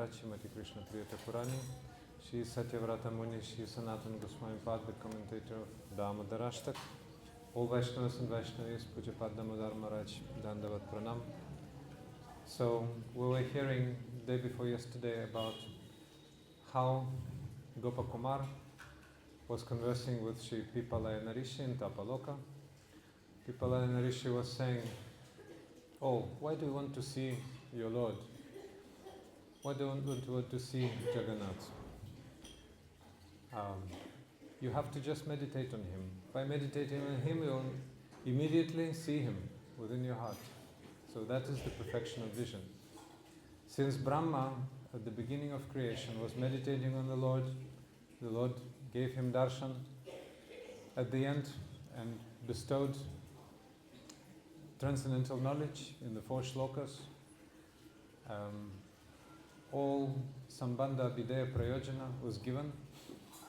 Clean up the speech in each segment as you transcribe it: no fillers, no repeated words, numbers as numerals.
Maharaj, Shrimati Krishna Priya Thakurani, Shri Satyavrata Muni, Shri Sanatana Goswami Pad, the commentator of Damodar Ashtak, all Vaishnavas and Vaishnavis, Pujapad Damodar Maharaj, Dandavat Pranam. So we were hearing the day before yesterday about how Gopakumar was conversing with Shri Pipalayana Rishi in Tapaloka. Pipalayana Rishi was saying, "Oh, why do you want to see your Lord? Why do you want to see Jagannath? You have to just meditate on Him. By meditating on Him, you will immediately see Him within your heart. So that is the perfection of vision. Since Brahma, at the beginning of creation, was meditating on the Lord gave him darshan at the end and bestowed transcendental knowledge in the 4 shlokas. All Sambandha Videya Prayojana was given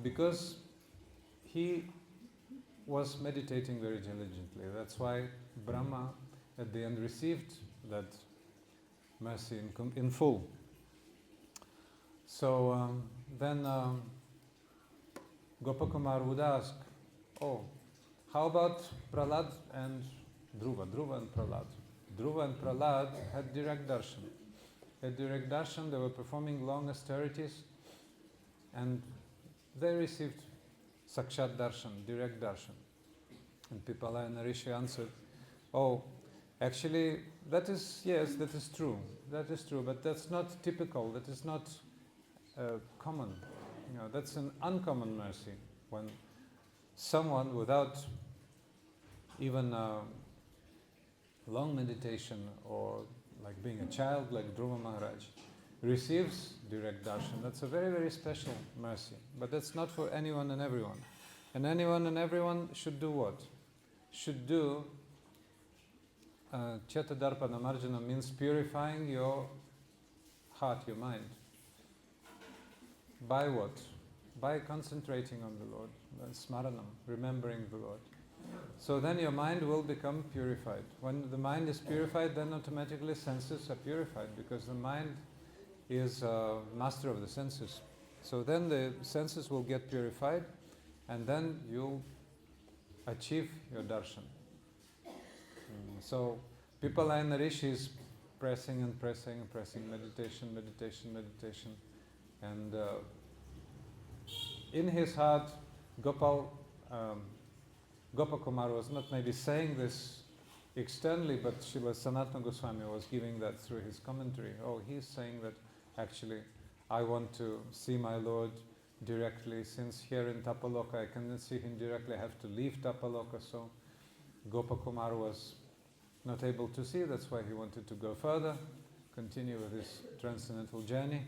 because he was meditating very diligently. That's why Brahma at the end received that mercy in full. So then Gopakumar would ask, "Oh, how about Prahlad and Dhruva? Dhruva and Prahlad. Dhruva and Prahlad had direct darshan. They were performing long austerities and they received Sakshat darshan, direct darshan." And Pipalayana Rishi answered, "Oh, actually, that is true, but that's not typical, that is not common. That's an uncommon mercy when someone without even long meditation or like being a child like Dhruva Maharaj receives direct darshan. That's a very, very special mercy. But that's not for anyone and everyone. And anyone and everyone should do what? Should do Chetadarpana Marjana, means purifying your heart, your mind. By what? By concentrating on the Lord, smaranam, remembering the Lord. So then your mind will become purified. When the mind is purified, then automatically senses are purified, because the mind is master of the senses. So then the senses will get purified, and then you'll achieve your darshan. So Pipalayana Rishi is pressing, meditation. And in his heart, Gopakumar was not maybe saying this externally, but Srila Sanatana Goswami was giving that through his commentary. Oh, he's saying that actually I want to see my Lord directly. Since here in Tapaloka I cannot see Him directly, I have to leave Tapaloka. So Gopakumar was not able to see, that's why he wanted to go further, continue with his transcendental journey.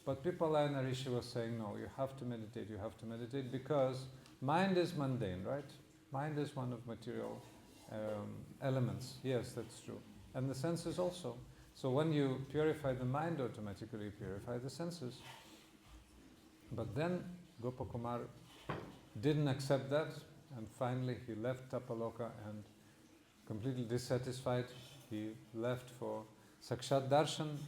But Pipalayana Rishi was saying, no, you have to meditate, because mind is mundane, right? Mind is one of material elements. Yes, that's true. And the senses also. So when you purify the mind, automatically you purify the senses. But then Gopakumar didn't accept that, and finally he left Tapaloka and completely dissatisfied, he left for Sakshat Darshan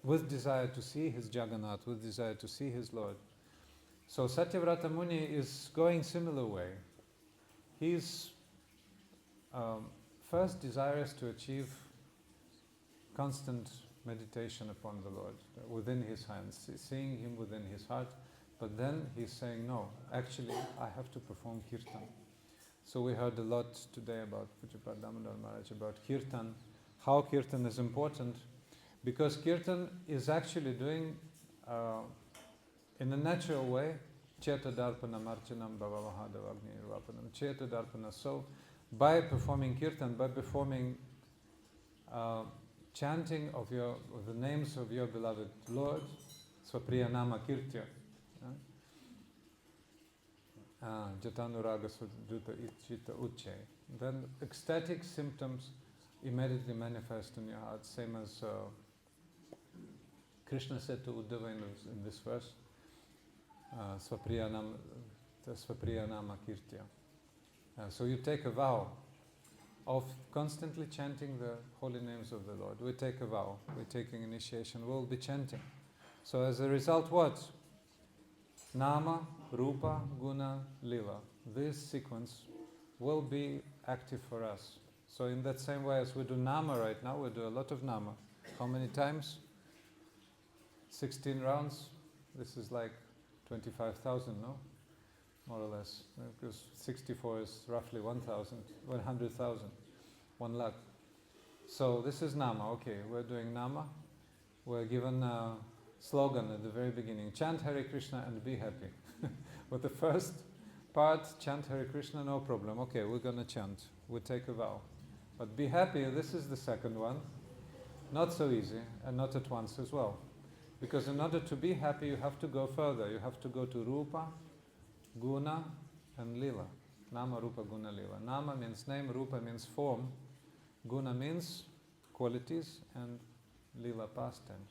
with desire to see his Jagannath, with desire to see his Lord. So Satyavrata Muni is going similar way. He's first desirous to achieve constant meditation upon the Lord within his hands, seeing Him within his heart. But then he's saying, no, actually I have to perform kirtan. So we heard a lot today about Pujapad Damodar Maharaj, about kirtan, how kirtan is important, because kirtan is actually doing in a natural way Chetadarpana Marchanam Bhava Mahadavagni Vapanam. Chetadarpana. So by performing kirtan, by performing chanting of the names of your beloved Lord, Swapriya Nama Kirtya, Jatanuraga Sudhuta Ichita Uche, then ecstatic symptoms immediately manifest in your heart, same as Krishna said to Uddhava in this verse, Swapriya Nama Kirtya. So you take a vow of constantly chanting the holy names of the Lord. We take a vow, we're taking initiation, we'll be chanting. So as a result, what? Nama, Rupa, Guna, Lila. This sequence will be active for us. So in that same way as we do Nama right now, we do a lot of Nama. How many times? 16 rounds. This is like 25,000, no? More or less. Because 64 is roughly 1,000, 100,000, 1 lakh. So this is Nama. Okay, we're doing Nama. We're given a slogan at the very beginning. Chant Hare Krishna and be happy. With the first part, chant Hare Krishna, no problem. Okay, we're going to chant. We take a vow. But be happy, this is the second one. Not so easy, and not at once as well. Because in order to be happy, you have to go further. You have to go to Rupa, Guna, and Lila. Nama, Rupa, Guna, Lila. Nama means name, Rupa means form, Guna means qualities, and Lila pastimes.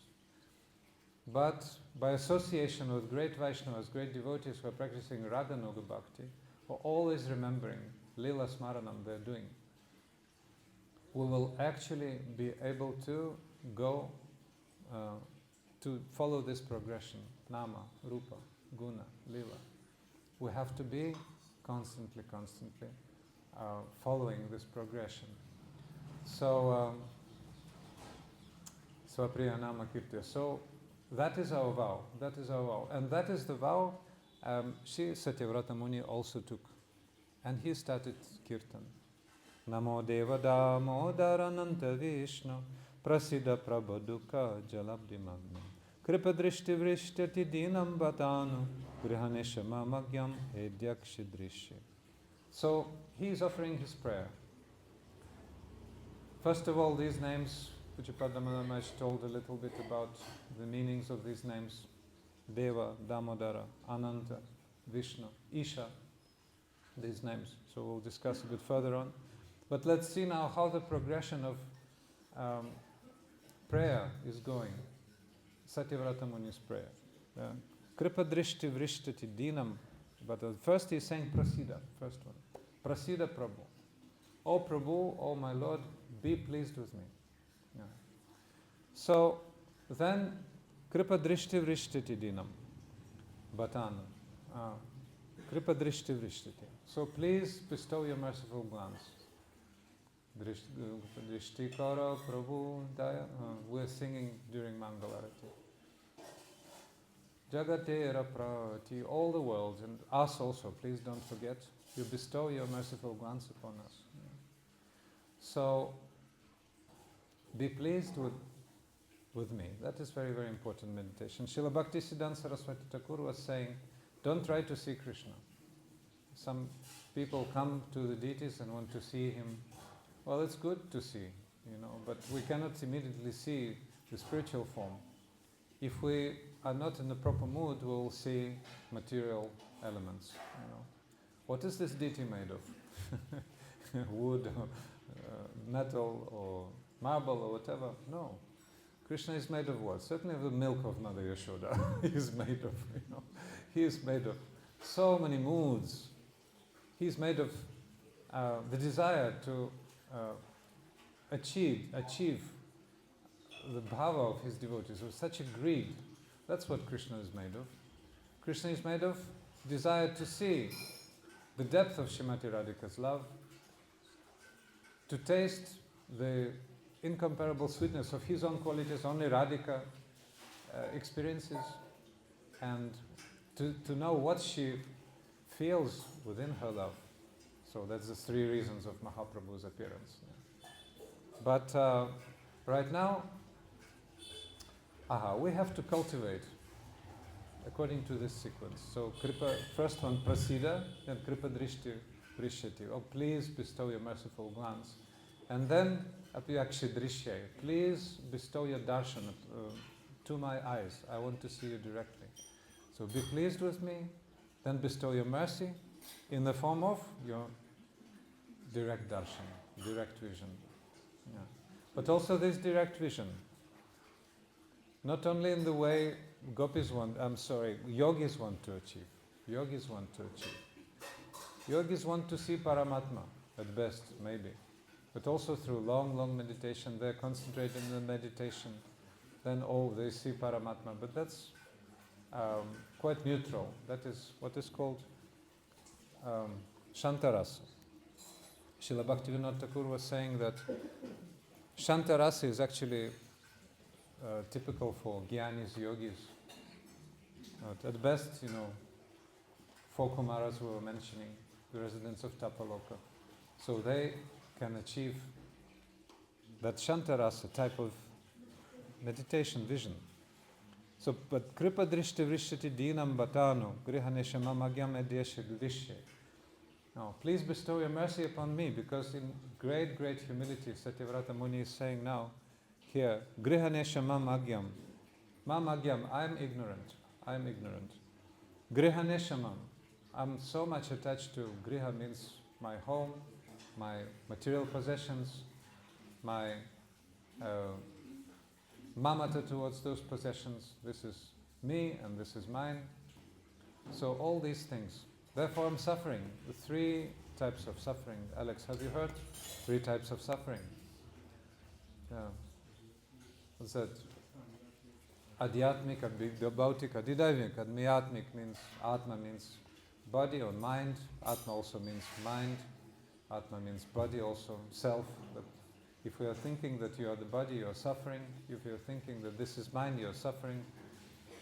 But by association with great Vaishnavas, great devotees who are practicing Raganuga Bhakti, who are always remembering Lila Smaranam they're doing, we will actually be able to go to follow this progression, Nama, Rupa, Guna, Lila. We have to be constantly following this progression. So, Svapriya Nama Kirtya. So, that is our vow. That is our vow. And that is the vow Satyavrata Muni also took. And he started Kirtan. Namo Deva Damodarananta Vishnu Prasida Prabhuduka Jalabdi Magna Kripa Drishti Vrishtati Dinam Batanu Grihanesha Mamagyam Edyakshi Drishi. So he is offering his prayer. First of all, these names, Pujapada Maharaj told a little bit about the meanings of these names. Deva, Damodara, Ananta, Vishnu, Isha, these names. So we'll discuss a bit further on. But let's see now how the progression of prayer is going. Satyavrata Muni's prayer. Kripa Drishti Vrishtati Dinam. But first he's saying Prasida, first one. Prasida Prabhu. O Prabhu, O my Lord, be pleased with me. Yeah. So then Kripa Drishti Vrishtati Dinam. Batana. Kripa Drishti Vrishtati. So please bestow your merciful glance. Drishti Kara Prabhu Daya. We're singing during Mangalarati. Jagatera Prati, all the world, and us also, please don't forget, you bestow your merciful glance upon us. So, be pleased with me. That is very, very important meditation. Srila Bhaktisiddhanta Saraswati Thakur was saying, don't try to see Krishna. Some people come to the deities and want to see him. Well, it's good to see, but we cannot immediately see the spiritual form. If we are not in the proper mood, we will see material elements. What is this deity made of? Wood, or, metal, or marble, or whatever? No. Krishna is made of what? Certainly of the milk of Mother Yashoda. He is made of, he is made of so many moods. He is made of the desire to achieve the bhava of his devotees with such a greed. That's what Krishna is made of. Krishna is made of desire to see the depth of Srimati Radhika's love, to taste the incomparable sweetness of his own qualities, only Radhika experiences, and to know what she feels within her love. So that's the 3 reasons of Mahaprabhu's appearance. But right now, we have to cultivate according to this sequence. So Kripa, first one Prasida, then Kripa Drishti Vrishyati. Oh, please bestow your merciful glance. And then Apiyakshi Drishyai. Please bestow your darshan to my eyes. I want to see you directly. So be pleased with me, then bestow your mercy in the form of your direct darshan, direct vision. Yeah. But also this direct vision, not only in the way yogis want to achieve. Yogis want to achieve. Yogis want to see Paramatma, at best, maybe. but also through long, long meditation. They're concentrated in the meditation. Then, they see Paramatma. But that's quite neutral. That is what is called Shantarasa. Srila Bhaktivinoda Thakur was saying that Shantarasa is actually typical for Gyanis, yogis. At best, 4 Kumaras we were mentioning, the residents of Tapaloka. So they can achieve that Shantarasa type of meditation vision. So, but Kripa Drishti Vrishati Dinam Batano Grihanesha Mamagyam Edyesha Gvishe. Now, please bestow your mercy upon me, because in great, great humility, Satyavrata Muni is saying now, here, Grihanesha Mamagyam. Mamagyam, I am ignorant. Grihanesha Mam. I'm so much attached to Griha, means my home, my material possessions, my mamata towards those possessions. This is me and this is mine. So all these things. Therefore I'm suffering. The 3 types of suffering. Alex, have you heard? 3 types of suffering. Yeah. What's that? Adhyatmik, Bhautik, Adidavik. Admiyatmik means, Atma means body or mind. Atma also means mind. Atma means body also, self. But if we are thinking that you are the body, you are suffering. If you are thinking that this is mine, you are suffering.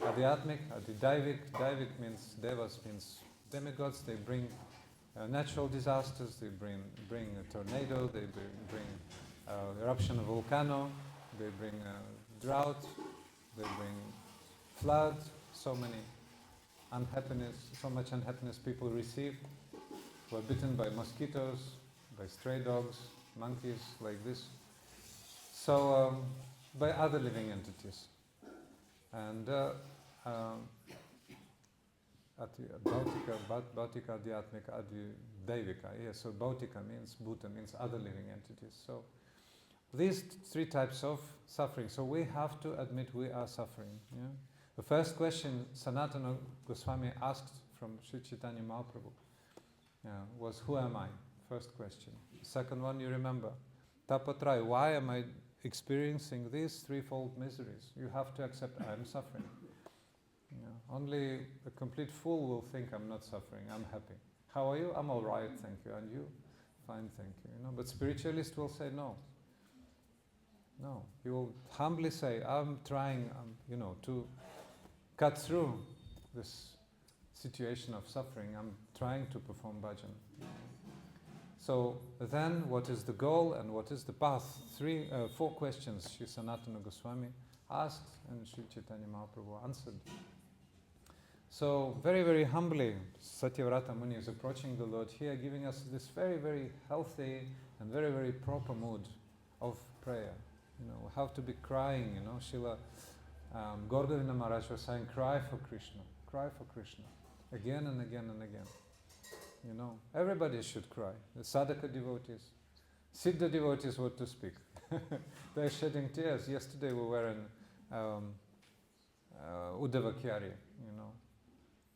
Adhyatmik, Adidavik. Daivik means, Devas means demigods. They bring natural disasters. They bring a tornado. They bring eruption of volcano. They bring drought. They bring flood. So much unhappiness people receive. Were bitten by mosquitoes, by stray dogs, monkeys, like this. So, by other living entities. And Bhautika, Adhyatmika, Advidavika. Yes, so Bhautika means Bhuta, means other living entities. So these 3 types of suffering. So we have to admit we are suffering. Yeah? The first question Sanatana Goswami asked from Sri Chaitanya Mahaprabhu was, who am I? First question. Second one, you remember, Tapatrai, why am I experiencing these 3-fold miseries? You have to accept I am suffering. Only a complete fool will think I'm not suffering, I'm happy. How are you? I'm all right, thank you. And you? Fine, thank you. But spiritualist will say no. No, he will humbly say, I'm trying, to cut through this situation of suffering. I'm trying to perform bhajan. So then, what is the goal and what is the path? 4 questions Sri Sanatana Goswami asked and Sri Chaitanya Mahaprabhu answered. So very, very humbly, Satyavrata Muni is approaching the Lord here, giving us this very, very healthy and very, very proper mood of prayer. We have to be crying, Srila Gauragovinda Maharaj was saying, cry for Krishna, again and again and again. Everybody should cry. The sadhaka devotees, siddha devotees, what to speak. They're shedding tears. Yesterday we were in Uddhava Kyari,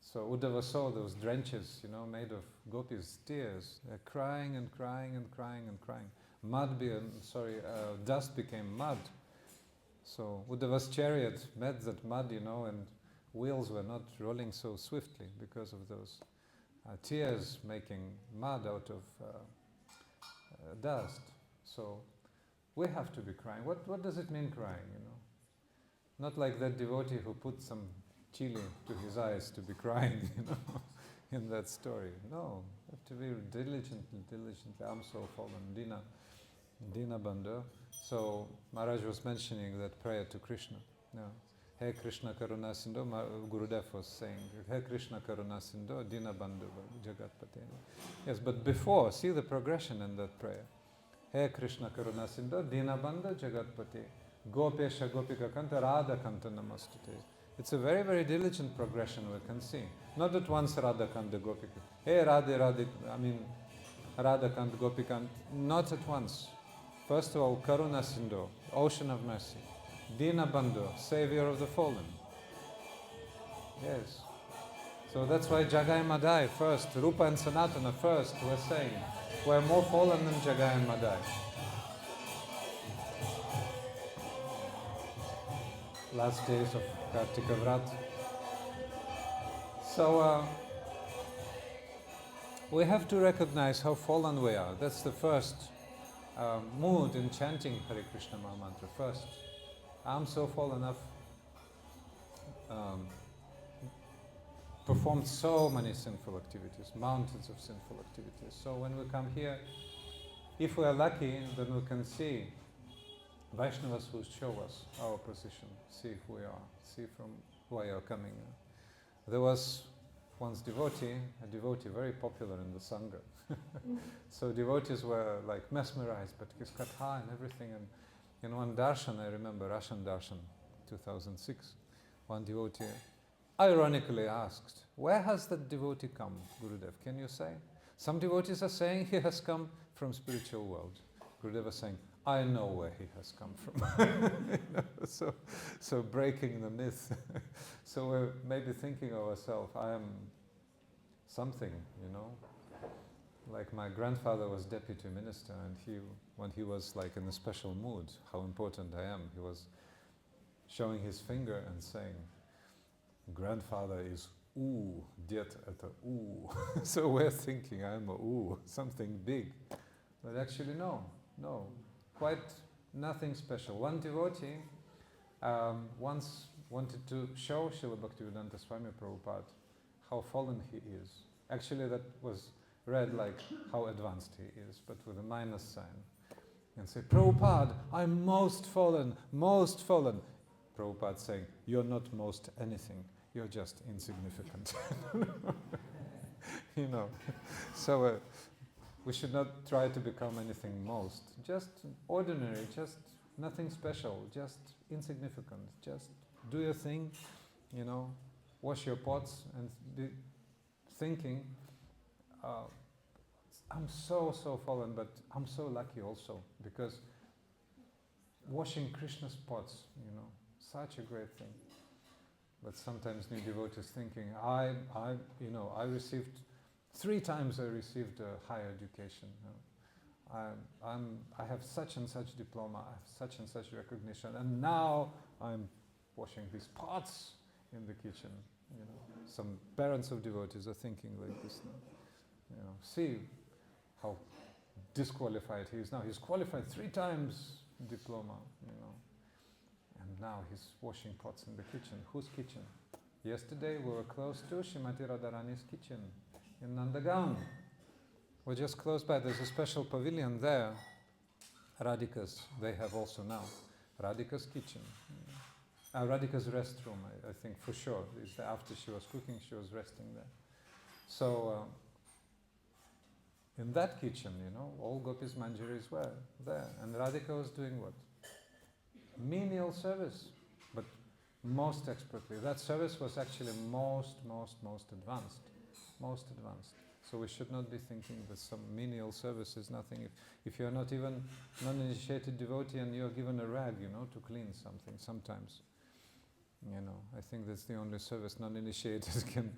So Uddhava saw those drenches, made of gopis' tears. They're crying and crying and crying and crying. Dust became mud. So Uddhava's chariot met that mud, and wheels were not rolling so swiftly because of those tears making mud out of dust. So we have to be crying. What does it mean crying, Not like that devotee who put some chili to his eyes to be crying, in that story. No, you have to be diligently. I'm so fallen, Dina Bandha. So Maharaj was mentioning that prayer to Krishna. Hey Krishna Karuna Sindhu, Gurudev was saying, Hey Krishna Karuna Sindhu, Dina Bandhu Jagatpate. Yes, but before, see the progression in that prayer. Hey Krishna Karuna Sindhu, Dina Bandhu Jagatpate, Gopesha Gopika Kanta, Radha Kanta Namastute. It's a very, very diligent progression we can see. Not at once Radha Kanta Gopika. Hey Radha Kanta Gopika, not at once. First of all, Karuna Sindhu, ocean of mercy. Dina Bandhu, savior of the fallen. Yes. So that's why Jagai Madai first, Rupa and Sanatana first, we're saying, we're more fallen than Jagai and Madai. last days of Kartika Vrat. So we have to recognize how fallen we are. That's the first mood in chanting Hare Krishna Mahamantra. First, I'm so fallen, I've performed so many sinful activities, mountains of sinful activities. So when we come here, if we are lucky, then we can see Vaishnavas who show us our position, see who we are, see from where you are coming. There was once a devotee very popular in the Sangha. So devotees were like mesmerized, but his katha and everything. And in one darshan, I remember Russian darshan, 2006, one devotee ironically asked, where has that devotee come, Gurudev? Can you say? Some devotees are saying he has come from spiritual world. Gurudev was saying, I know where he has come from. So breaking the myth. So we're maybe thinking of ourselves, I am something, Like my grandfather was deputy minister, and when he was like in a special mood, how important I am, he was showing his finger and saying, grandfather is ooh, ded это ooh. So we're thinking I'm a ooh, something big. But actually no, quite nothing special. One devotee once wanted to show Srila Bhaktivedanta Swami Prabhupada how fallen he is. Actually that was read like how advanced he is, but with a minus sign. And say, Prabhupada, I'm most fallen, most fallen. Prabhupada saying, you're not most anything, you're just insignificant. So we should not try to become anything most, just ordinary, just nothing special, just insignificant, just do your thing, wash your pots and be thinking, I'm so fallen, but I'm so lucky also, because washing Krishna's pots, such a great thing. But sometimes new devotees thinking, I received 3 times I received a higher education. I have such and such diploma, I have such and such recognition, and now I'm washing these pots in the kitchen. Some parents of devotees are thinking like this now. See how disqualified he is now. He's qualified 3 times diploma, and now he's washing pots in the kitchen. Whose kitchen? Yesterday we were close to Srimati Radharani's kitchen in Nandagaon. We're just close by. There's a special pavilion there. Radhika's, they have also now. Radhika's kitchen. Radhika's restroom, I think for sure. After she was cooking, she was resting there. So in that kitchen, all gopis manjaris were there. And Radhika was doing what? Menial service, but most expertly. That service was actually most advanced. Most advanced. So we should not be thinking that some menial service is nothing. If you're not even non-initiated devotee and you're given a rag, to clean something sometimes. I think that's the only service non-initiated can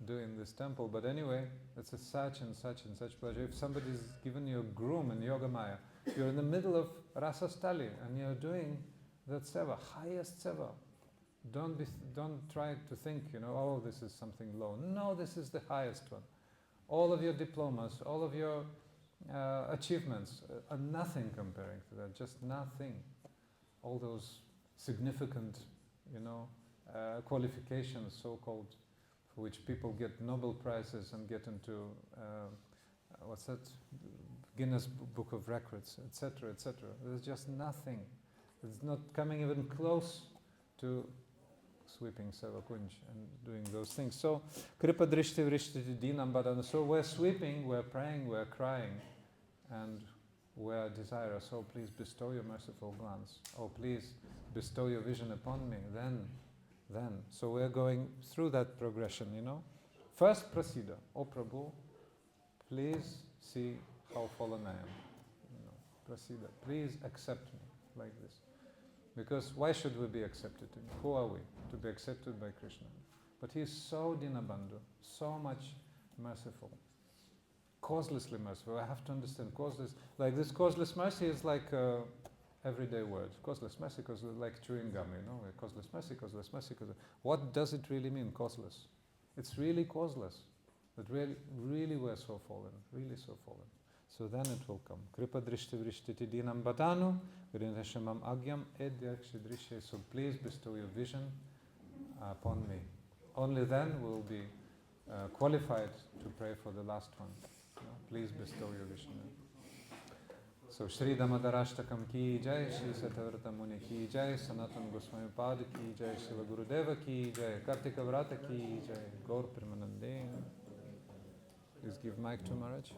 do in this temple. But anyway, that's a such and such pleasure. If somebody's given you a groom in Yogamaya, you're in the middle of Rasastali and you're doing that seva, highest seva. Don't try to think, oh, this is something low. No, this is the highest one. All of your diplomas, all of your achievements are nothing comparing to that, just nothing. All those significant, qualifications, so-called, for which people get Nobel Prizes and get into, Guinness Book of Records, etc., etc. There's just nothing. It's not coming even close to sweeping Seva Kunj and doing those things. So, Kripa Drishti Vrishti Dinam Badana. So we're sweeping, we're praying, we're crying, and we're desirous. Oh, please bestow your merciful glance. Oh, please bestow your vision upon me. Then. So we're going through that progression, First, Prasida. Oh, Prabhu, please see how fallen I am. Prasida. Please accept me like this. Because why should we be accepted? Who are we to be accepted by Krishna? But he is so dinabandhu, so much merciful, causelessly merciful. I have to understand causeless. Like this causeless mercy is like everyday words. Causeless mercy, causeless, like chewing gum, you know, causeless mercy, causeless mercy, causeless. What does it really mean, causeless? It's really causeless. That really we're so fallen, really so fallen. So then it will come. Kripa drishti vrishti dinam batanu, grinashamam agyam edyakshi drishya. So please bestow your vision upon me. Only then we'll be qualified to pray for the last one. Please bestow your vision. So Shri Damodarashtakam ki jai, Shri Satavrata Muni ki jai, Sanatana Goswami Pad ki jai, Shri Gurudeva ki jai, Kartika Vrata ki jai, Gaur Premanande. Please give mic to Maharaj.